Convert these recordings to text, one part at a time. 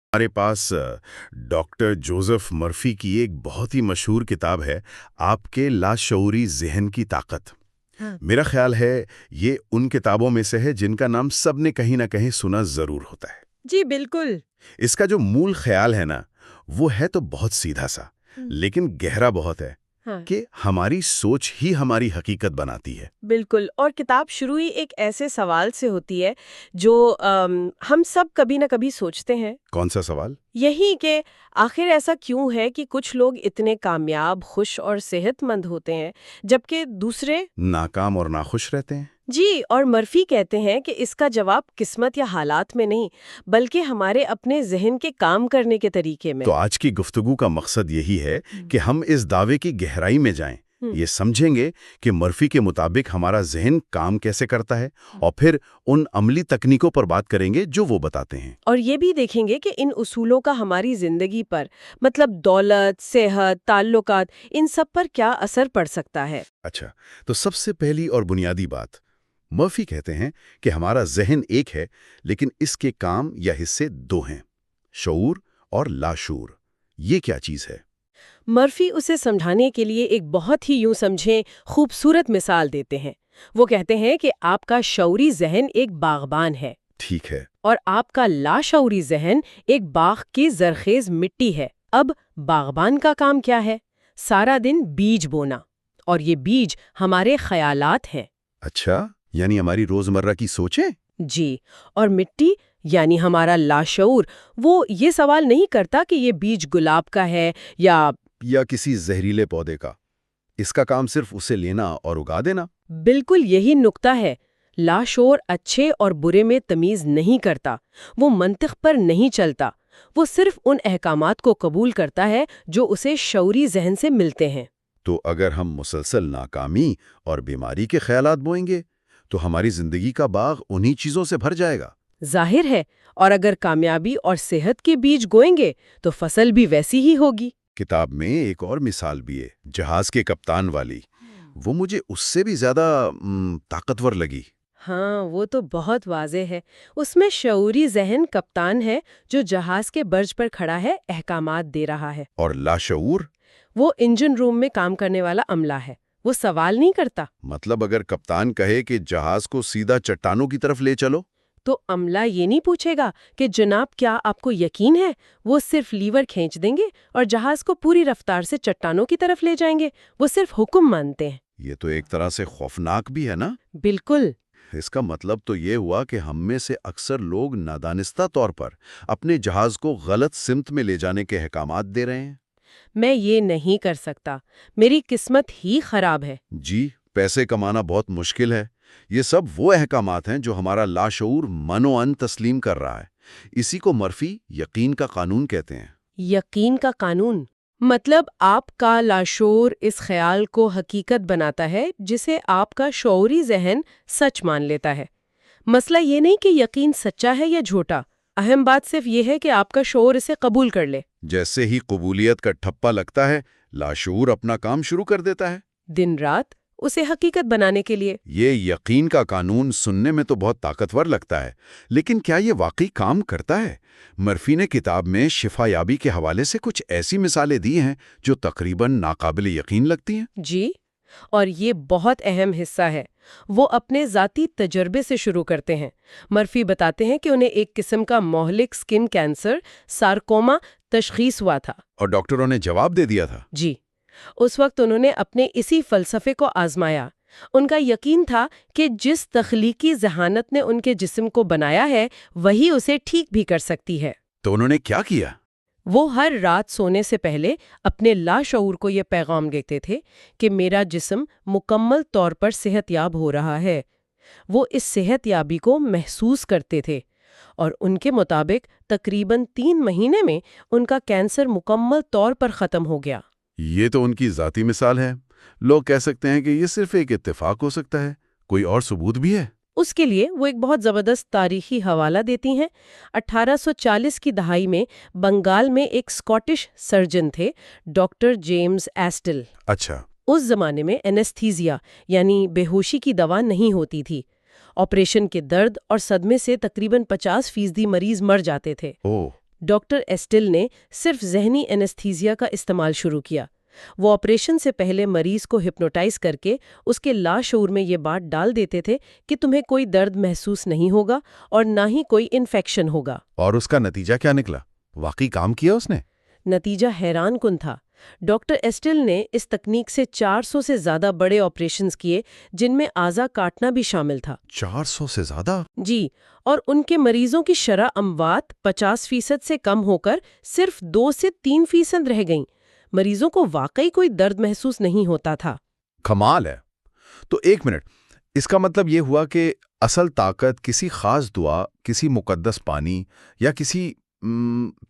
ہمارے پاس doctor Joseph Murphy کی ایک بہت ہی مشہور کتاب ہے، آپ کے لاشعوری ذہن کی طاقت۔ ہاں میرا خیال ہے یہ ان کتابوں میں سے ہے جن کا نام سب نے کہیں نہ کہیں سنا ضرور ہوتا ہے۔ جی بالکل۔ اس کا جو مول خیال ہے نا، وہ ہے تو بہت سیدھا سا، لیکن گہرا بہت ہے ہاں کہ ہماری سوچ ہی ہماری حقیقت بناتی ہے۔ بالکل، اور کتاب شروع ہی ایک ایسے سوال سے ہوتی ہے جو ہم سب کبھی نہ کبھی سوچتے ہیں۔ کون سا سوال؟ یہی کہ آخر ایسا کیوں ہے کہ کچھ لوگ اتنے کامیاب، خوش اور صحت مند ہوتے ہیں جبکہ دوسرے ناکام اور ناخوش رہتے ہیں۔ جی، اور مرفی کہتے ہیں کہ اس کا جواب قسمت یا حالات میں نہیں بلکہ ہمارے اپنے ذہن کے کام کرنے کے طریقے میں۔ تو آج کی گفتگو کا مقصد یہی ہے کہ ہم اس دعوے کی گہرائی میں جائیں، یہ سمجھیں گے کہ مرفی کے مطابق ہمارا ذہن کام کیسے کرتا ہے، اور پھر ان عملی تکنیکوں پر بات کریں گے جو وہ بتاتے ہیں۔ اور یہ بھی دیکھیں گے کہ ان اصولوں کا ہماری زندگی پر، مطلب دولت، صحت، تعلقات، ان سب پر کیا اثر پڑ سکتا ہے۔ اچھا، تو سب سے پہلی اور بنیادی بات، مرفی کہتے ہیں کہ ہمارا ذہن ایک ہے لیکن اس کے کام یا حصے دو ہیں، شعور اور لاشعور۔ یہ کیا چیز ہے؟ مرفی اسے سمجھانے کے لیے ایک بہت ہی یوں سمجھیں خوبصورت مثال دیتے ہیں۔ وہ کہتے ہیں کہ آپ کا شعوری ذہن ایک باغبان ہے ٹھیک ہے۔ اور آپ کا لاشعوری ذہن ایک باغ کی زرخیز مٹی ہے۔ اب باغبان کا کام کیا ہے؟ سارا دن بیج بونا، اور یہ بیج ہمارے خیالات ہیں۔ اچھا، یعنی ہماری روزمرہ کی سوچیں؟ جی، اور مٹی یعنی ہمارا لاشعور وہ یہ سوال نہیں کرتا کہ یہ بیج گلاب کا ہے یا کسی زہریلے پودے کا؟ اس کا کام صرف اسے لینا اور اگا دینا؟ بالکل یہی نکتہ ہے۔ لاشعور اچھے اور برے میں تمیز نہیں کرتا، وہ منطق پر نہیں چلتا، وہ صرف ان احکامات کو قبول کرتا ہے جو اسے شعوری ذہن سے ملتے ہیں۔ تو اگر ہم مسلسل ناکامی اور بیماری کے خیالات بوئیں گے تو ہماری زندگی کا باغ انہی چیزوں سے بھر جائے گا۔ ظاہر ہے، اور اگر کامیابی اور صحت کے بیج گوئیں گے تو فصل بھی ویسی ہی ہوگی۔ کتاب میں ایک اور مثال بھی ہے، جہاز کے کپتان والی۔ وہ مجھے اس سے بھی زیادہ طاقتور لگی۔ ہاں، وہ تو بہت واضح ہے۔ اس میں شعوری ذہن کپتان ہے جو جہاز کے برج پر کھڑا ہے، احکامات دے رہا ہے، اور لاشعور؟ وہ انجن روم میں کام کرنے والا عملہ ہے، وہ سوال نہیں کرتا۔ مطلب اگر کپتان کہے کہ جہاز کو سیدھا چٹانوں کی طرف لے چلو تو عملہ یہ نہیں پوچھے گا کہ جناب کیا آپ کو یقین ہے؟ وہ صرف لیور کھینچ دیں گے اور جہاز کو پوری رفتار سے چٹانوں کی طرف لے جائیں گے۔ وہ صرف حکم مانتے ہیں۔ یہ تو ایک طرح سے خوفناک بھی ہے نا؟ بالکل۔ اس کا مطلب تو یہ ہوا کہ ہم میں سے اکثر لوگ نادانستہ طور پر اپنے جہاز کو غلط سمت میں لے جانے کے احکامات دے رہے ہیں۔ میں یہ نہیں کر سکتا، میری قسمت ہی خراب ہے۔ جی، پیسے کمانا بہت مشکل ہے، یہ سب وہ احکامات ہیں جو ہمارا لاشعور من و عن تسلیم کر رہا ہے۔ اسی کو مرفی یقین کا قانون کہتے ہیں۔ یقین کا قانون مطلب آپ کا لاشعور اس خیال کو حقیقت بناتا ہے جسے آپ کا شعوری ذہن سچ مان لیتا ہے۔ مسئلہ یہ نہیں کہ یقین سچا ہے یا جھوٹا، اہم بات صرف یہ ہے کہ آپ کا شعور اسے قبول کر لے۔ جیسے ہی قبولیت کا ٹھپا لگتا ہے، لاشعور اپنا کام شروع کر دیتا ہے، دن رات اسے حقیقت بنانے کے لیے۔ یہ یقین کا قانون سننے میں تو بہت طاقتور لگتا ہے، لیکن کیا یہ واقعی کام کرتا ہے؟ مرفی نے کتاب میں شفا یابی کے حوالے سے کچھ ایسی مثالیں دی ہیں جو تقریباً ناقابل یقین لگتی ہیں۔ جی، اور یہ بہت اہم حصہ ہے۔ وہ اپنے ذاتی تجربے سے شروع کرتے ہیں۔ مرفی بتاتے ہیں کہ انہیں ایک قسم کا مہلک سکن کینسر، سارکوما، تشخیص ہوا تھا، اور ڈاکٹروں نے جواب دے دیا تھا۔ جی، اس وقت انہوں نے اپنے اسی فلسفے کو آزمایا۔ ان کا یقین تھا کہ جس تخلیقی ذہانت نے ان کے جسم کو بنایا ہے وہی اسے ٹھیک بھی کر سکتی ہے۔ تو انہوں نے کیا کیا؟ وہ ہر رات سونے سے پہلے اپنے لاشعور کو یہ پیغام دیتے تھے کہ میرا جسم مکمل طور پر صحت یاب ہو رہا ہے۔ وہ اس صحت یابی کو محسوس کرتے تھے، اور ان کے مطابق تقریباً 3 مہینے میں ان کا کینسر مکمل طور پر ختم ہو گیا۔ یہ تو ان کی ذاتی مثال ہے۔ لوگ کہہ سکتے ہیں کہ یہ صرف ایک اتفاق ہو سکتا ہے، کوئی اور ثبوت بھی ہے؟ اس کے لیے وہ ایک بہت زبردست تاریخی حوالہ دیتی ہیں۔ 1840 کی دہائی میں بنگال میں ایک اسکاٹش سرجن تھے، ڈاکٹر جیمز ایسٹل۔ اچھا۔ اس زمانے میں اینستھیزیا یعنی بے ہوشی کی دوا نہیں ہوتی تھی۔ آپریشن کے درد اور صدمے سے تقریباً 50% مریض مر جاتے تھے۔ ڈاکٹر ایسٹل نے صرف ذہنی اینستھیزیا کا استعمال شروع کیا۔ وہ آپریشن سے پہلے مریض کو ہپنوٹائز کر کے اس کے لاشعور میں یہ بات ڈال دیتے تھے کہ تمہیں کوئی درد محسوس نہیں ہوگا اور نہ ہی کوئی انفیکشن ہوگا۔ اور اس کا نتیجہ کیا نکلا؟ واقعی کام کیا اس نے؟ نتیجہ حیران کن تھا۔ ڈاکٹر ایسٹل نے اس تکنیک سے 400 سے زیادہ بڑے آپریشنز کیے، جن میں اعضا کاٹنا بھی شامل تھا۔ 400 سے زیادہ؟ جی، اور ان کے مریضوں کی شرح اموات 50% سے کم ہو کر صرف 2 سے 3% رہ گئیں۔ مریضوں کو واقعی کوئی درد محسوس نہیں ہوتا تھا۔ کمال ہے۔ تو ایک منٹ، اس کا مطلب یہ ہوا کہ اصل طاقت کسی خاص دعا، کسی مقدس پانی یا کسی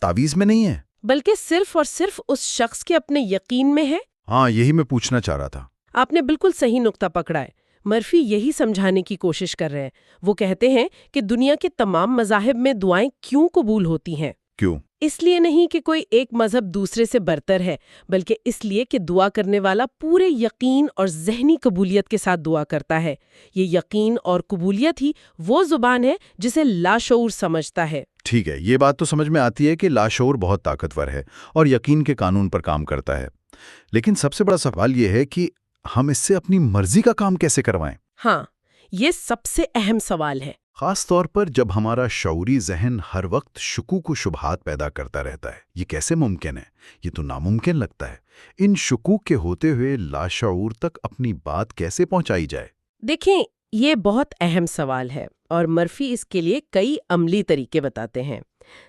تعویذ میں نہیں ہے، بلکہ صرف اور صرف اس شخص کے اپنے یقین میں ہے۔ ہاں، یہی میں پوچھنا چاہ رہا تھا۔ آپ نے بالکل صحیح نقطہ پکڑا ہے۔ مرفی یہی سمجھانے کی کوشش کر رہے ہیں۔ وہ کہتے ہیں کہ دنیا کے تمام مذاہب میں دعائیں کیوں قبول ہوتی ہیں؟ کیوں؟ اس لیے نہیں کہ کوئی ایک مذہب دوسرے سے برتر ہے، بلکہ اس لیے کہ دعا کرنے والا پورے یقین اور ذہنی قبولیت کے ساتھ دعا کرتا ہے۔ یہ یقین اور قبولیت ہی وہ زبان ہے جسے لاشعور سمجھتا ہے۔ ٹھیک ہے، یہ بات تو سمجھ میں آتی ہے کہ لاشعور بہت طاقتور ہے اور یقین کے قانون پر کام کرتا ہے، لیکن سب سے بڑا سوال یہ ہے کہ ہم اس سے اپنی مرضی کا کام کیسے کروائیں؟ ہاں، یہ سب سے اہم سوال ہے، خاص طور پر جب ہمارا شعوری ذہن ہر وقت شکوک و شبہات پیدا کرتا رہتا ہے۔ یہ کیسے ممکن ہے؟ یہ تو ناممکن لگتا ہے۔ ان شکوک کے ہوتے ہوئے لاشعور تک اپنی بات کیسے پہنچائی جائے؟ دیکھیں، یہ بہت اہم سوال ہے اور مرفی اس کے لیے کئی عملی طریقے بتاتے ہیں۔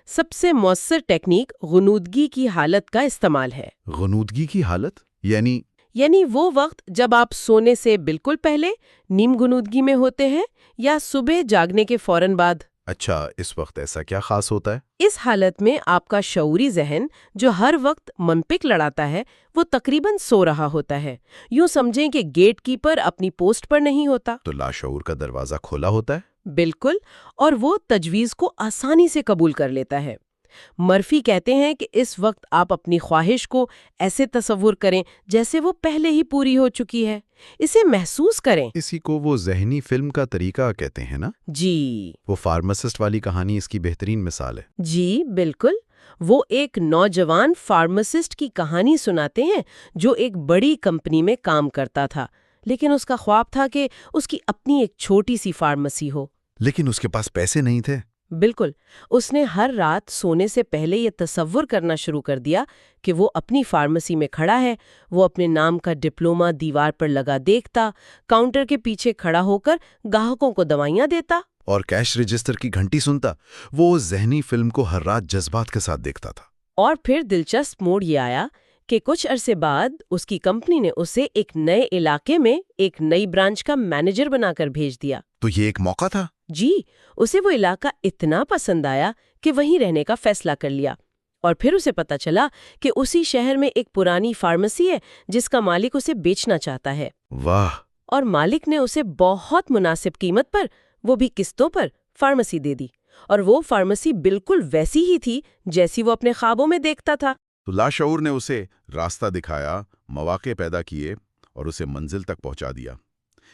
سب سے مؤثر ٹیکنیک غنودگی کی حالت کا استعمال ہے۔ غنودگی کی حالت یعنی وہ وقت جب آپ سونے سے بالکل پہلے نیم غنودگی میں ہوتے ہیں یا صبح جاگنے کے فوراً بعد۔ اچھا، اس وقت ایسا کیا خاص ہوتا ہے؟ اس حالت میں آپ کا شعوری ذہن جو ہر وقت منطق لڑاتا ہے وہ تقریباً سو رہا ہوتا ہے۔ یوں سمجھیں کہ گیٹ کیپر اپنی پوسٹ پر نہیں ہوتا۔ تو لاشعور کا دروازہ کھولا ہوتا ہے؟ بالکل، اور وہ تجویز کو آسانی سے قبول کر لیتا ہے۔ مرفی کہتے ہیں کہ اس وقت آپ اپنی خواہش کو ایسے تصور کریں جیسے وہ پہلے ہی پوری ہو چکی ہے۔ اسے محسوس کریں۔ اسی کو وہ ذہنی فلم کا طریقہ کہتے ہیں نا؟ جی، وہ فارماسسٹ والی کہانی اس کی بہترین مثال ہے۔ جی بالکل۔ وہ ایک نوجوان فارماسسٹ کی کہانی سناتے ہیں جو ایک بڑی کمپنی میں کام کرتا تھا، لیکن اس کا خواب تھا کہ اس کی اپنی ایک چھوٹی سی فارمیسی ہو۔ لیکن اس کے پاس پیسے نہیں تھے۔ بالکل، اس نے ہر رات سونے سے پہلے یہ تصور کرنا شروع کر دیا کہ وہ اپنی فارمیسی میں کھڑا ہے۔ وہ اپنے نام کا ڈپلومہ دیوار پر لگا دیکھتا، کاؤنٹر کے پیچھے کھڑا ہو کر گاہکوں کو دوائیاں دیتا اور کیش رجسٹر کی گھنٹی سنتا۔ وہ ذہنی فلم کو ہر رات جذبات کے ساتھ دیکھتا تھا۔ اور پھر دلچسپ موڑ یہ آیا کہ کچھ عرصے بعد اس کی کمپنی نے اسے ایک نئے علاقے میں ایک نئی برانچ کا مینیجر بنا کر بھیج دیا۔ تو یہ ایک موقع تھا؟ جی، اسے وہ علاقہ اتنا پسند آیا کہ وہیں رہنے کا فیصلہ کر لیا۔ اور پھر اسے پتا چلا کہ اسی شہر میں ایک پرانی فارمیسی ہے جس کا مالک اسے بیچنا چاہتا ہے۔ واہ! اور مالک نے اسے بہت مناسب قیمت پر، وہ بھی قسطوں پر، فارمیسی دے دی۔ اور وہ فارمیسی بالکل ویسی ہی تھی جیسی وہ اپنے خوابوں میں دیکھتا تھا۔ تو لاشعور نے اسے راستہ دکھایا، مواقع پیدا کیے اور اسے منزل تک پہنچا دیا۔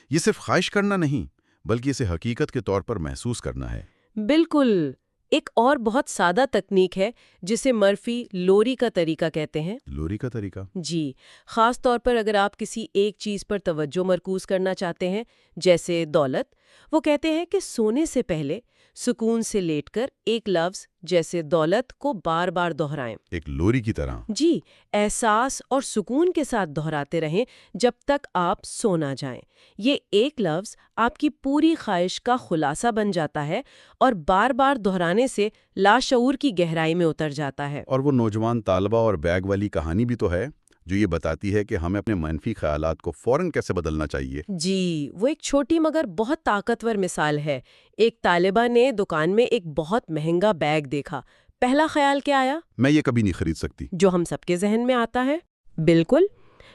یہ صرف خواہش کرنا نہیں، بلکہ اسے حقیقت کے طور پر محسوس کرنا ہے۔ بالکل۔ ایک اور بہت سادہ تکنیک ہے جسے مرفی لوری کا طریقہ کہتے ہیں۔ لوری کا طریقہ؟ جی، خاص طور پر اگر آپ کسی ایک چیز پر توجہ مرکوز کرنا چاہتے ہیں، جیسے دولت۔ وہ کہتے ہیں کہ سونے سے پہلے سکون سے لیٹ کر ایک لفظ جیسے دولت کو بار بار دہرائیں۔ ایک لوری کی طرح؟ جی، احساس اور سکون کے ساتھ دہراتے رہیں جب تک آپ سو نہ جائیں۔ یہ ایک لفظ آپ کی پوری خواہش کا خلاصہ بن جاتا ہے اور بار بار دہرانے سے لاشعور کی گہرائی میں اتر جاتا ہے۔ اور وہ نوجوان طالبہ اور بیگ والی کہانی بھی تو ہے جو یہ بتاتی ہے کہ ہمیں اپنے منفی خیالات کو فوراً کیسے بدلنا چاہیے۔ جی، وہ ایک چھوٹی مگر بہت طاقتور مثال ہے۔ ایک طالبہ نے دکان میں ایک بہت مہنگا بیگ دیکھا۔ پہلا خیال کیا آیا؟ میں یہ کبھی نہیں خرید سکتی۔ جو ہم سب کے ذہن میں آتا ہے۔ بالکل،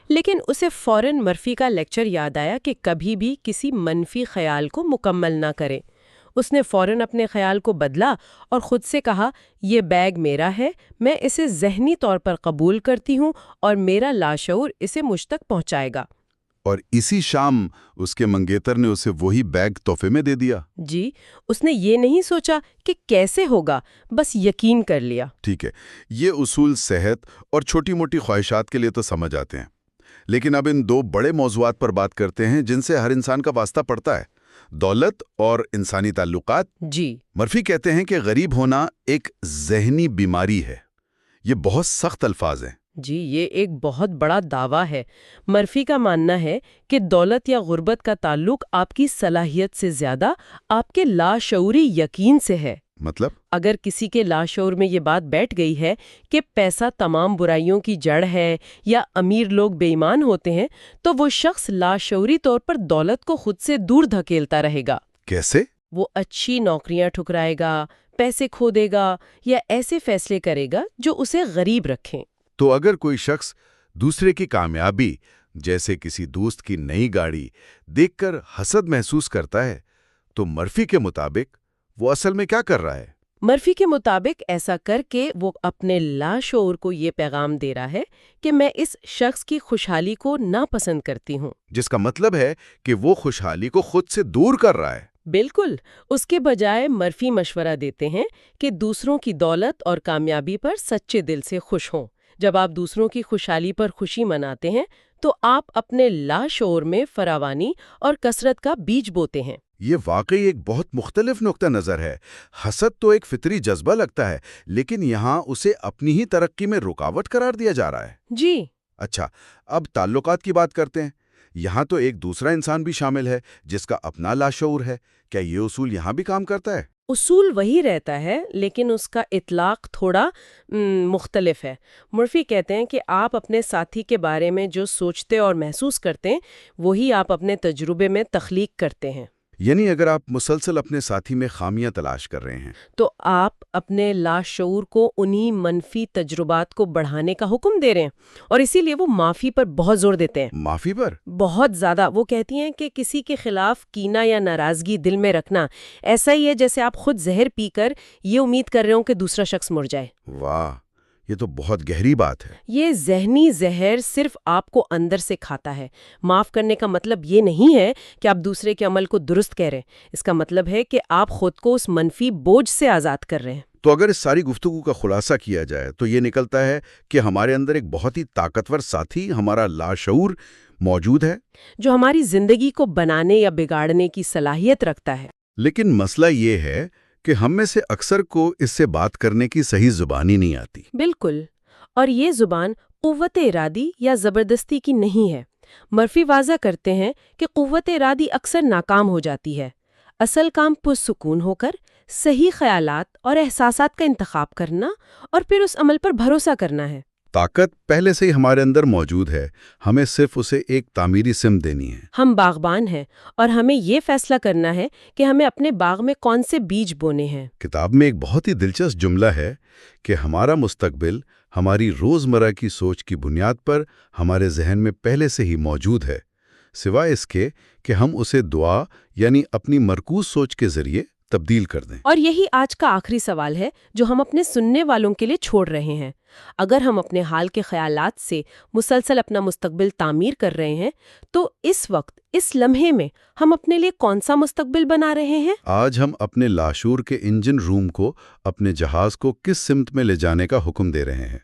لیکن اسے فوراً مرفی کا لیکچر یاد آیا کہ کبھی بھی کسی منفی خیال کو مکمل نہ کریں۔ اس نے فوراً اپنے خیال کو بدلا اور خود سے کہا، یہ بیگ میرا ہے، میں اسے ذہنی طور پر قبول کرتی ہوں اور میرا لاشعور اسے مجھ تک پہنچائے گا۔ اور اسی شام اس کے منگیتر نے اسے وہی بیگ تحفے میں دے دیا۔ جی، اس نے یہ نہیں سوچا کہ کیسے ہوگا، بس یقین کر لیا۔ ٹھیک ہے، یہ اصول صحت اور چھوٹی موٹی خواہشات کے لیے تو سمجھ آتے ہیں، لیکن اب ان دو بڑے موضوعات پر بات کرتے ہیں جن سے ہر انسان کا واسطہ پڑتا ہے، دولت اور انسانی تعلقات۔ جی، مرفی کہتے ہیں کہ غریب ہونا ایک ذہنی بیماری ہے۔ یہ بہت سخت الفاظ ہیں۔ جی، یہ ایک بہت بڑا دعویٰ ہے۔ مرفی کا ماننا ہے کہ دولت یا غربت کا تعلق آپ کی صلاحیت سے زیادہ آپ کے لاشعوری یقین سے ہے۔ مطلب؟ اگر کسی کے لاشعور میں یہ بات بیٹھ گئی ہے کہ پیسہ تمام برائیوں کی جڑ ہے یا امیر لوگ بے ایمان ہوتے ہیں، تو وہ شخص لاشعوری طور پر دولت کو خود سے دور دھکیلتا رہے گا۔ کیسے؟ وہ اچھی نوکریاں ٹھکرائے گا، پیسے کھو دے گا یا ایسے فیصلے کرے گا جو اسے غریب رکھیں۔ تو اگر کوئی شخص دوسرے کی کامیابی، جیسے کسی دوست کی نئی گاڑی، دیکھ کر حسد محسوس کرتا ہے، تو مرفی کے مطابق وہ اصل میں کیا کر رہا ہے؟ مرفی کے مطابق ایسا کر کے وہ اپنے لاشعور کو یہ پیغام دے رہا ہے کہ میں اس شخص کی خوشحالی کو ناپسند کرتی ہوں، جس کا مطلب ہے کہ وہ خوشحالی کو خود سے دور کر رہا ہے۔ بالکل۔ اس کے بجائے مرفی مشورہ دیتے ہیں کہ دوسروں کی دولت اور کامیابی پر سچے دل سے خوش ہوں۔ جب آپ دوسروں کی خوشحالی پر خوشی مناتے ہیں تو آپ اپنے لاشعور میں فراوانی اور کثرت کا بیج بوتے ہیں۔ یہ واقعی ایک بہت مختلف نقطہ نظر ہے۔ حسد تو ایک فطری جذبہ لگتا ہے، لیکن یہاں اسے اپنی ہی ترقی میں رکاوٹ قرار دیا جا رہا ہے۔ جی، اچھا، اب تعلقات کی بات کرتے ہیں۔ یہاں تو ایک دوسرا انسان بھی شامل ہے جس کا اپنا لاشعور ہے۔ کیا یہ اصول یہاں بھی کام کرتا ہے؟ اصول وہی رہتا ہے، لیکن اس کا اطلاق تھوڑا مختلف ہے۔ مرفی کہتے ہیں کہ آپ اپنے ساتھی کے بارے میں جو سوچتے اور محسوس کرتے ہیں وہی آپ اپنے تجربے میں تخلیق کرتے ہیں۔ یعنی اگر آپ مسلسل اپنے ساتھی میں خامیاں تلاش کر رہے ہیں تو آپ اپنے لاشعور کو انہی منفی تجربات کو بڑھانے کا حکم دے رہے ہیں، اور اسی لیے وہ معافی پر بہت زور دیتے ہیں۔ معافی پر؟ بہت زیادہ۔ وہ کہتی ہیں کہ کسی کے خلاف کینہ یا ناراضگی دل میں رکھنا ایسا ہی ہے جیسے آپ خود زہر پی کر یہ امید کر رہے ہوں کہ دوسرا شخص مر جائے۔ واہ، یہ تو بہت گہری بات ہے۔ یہ ذہنی زہر صرف آپ کو اندر سے کھاتا ہے۔ معاف کرنے کا مطلب یہ نہیں ہے کہ آپ دوسرے کے عمل کو درست کہہ رہے ہیں، اس کا مطلب ہے کہ آپ خود کو اس منفی بوجھ سے آزاد کر رہے ہیں۔ تو اگر اس ساری گفتگو کا خلاصہ کیا جائے تو یہ نکلتا ہے کہ ہمارے اندر ایک بہت ہی طاقتور ساتھی، ہمارا لاشعور موجود ہے، جو ہماری زندگی کو بنانے یا بگاڑنے کی صلاحیت رکھتا ہے۔ لیکن مسئلہ یہ ہے کہ ہم میں سے اکثر کو اس سے بات کرنے کی صحیح زبان ہی نہیں آتی۔ بالکل، اور یہ زبان قوت ارادی یا زبردستی کی نہیں ہے۔ مرفی واضح کرتے ہیں کہ قوت ارادی اکثر ناکام ہو جاتی ہے۔ اصل کام پرسکون ہو کر صحیح خیالات اور احساسات کا انتخاب کرنا اور پھر اس عمل پر بھروسہ کرنا ہے۔ طاقت پہلے سے ہی ہمارے اندر موجود ہے، ہمیں صرف اسے ایک تعمیری سمت دینی ہے۔ ہم باغبان ہیں اور ہمیں یہ فیصلہ کرنا ہے کہ ہمیں اپنے باغ میں کون سے بیج بونے ہیں۔ کتاب میں ایک بہت ہی دلچسپ جملہ ہے کہ ہمارا مستقبل ہماری روزمرہ کی سوچ کی بنیاد پر ہمارے ذہن میں پہلے سے ہی موجود ہے، سوائے اس کے کہ ہم اسے دعا یعنی اپنی مرکوز سوچ کے ذریعے تبدیل کر دیں۔ اور یہی آج کا آخری سوال ہے جو ہم اپنے سننے والوں کے لیے چھوڑ رہے ہیں۔ اگر ہم اپنے حال کے خیالات سے مسلسل اپنا مستقبل تعمیر کر رہے ہیں تو اس وقت، اس لمحے میں ہم اپنے لیے کون سا مستقبل بنا رہے ہیں؟ آج ہم اپنے لاشعور کے انجن روم کو، اپنے جہاز کو کس سمت میں لے جانے کا حکم دے رہے ہیں؟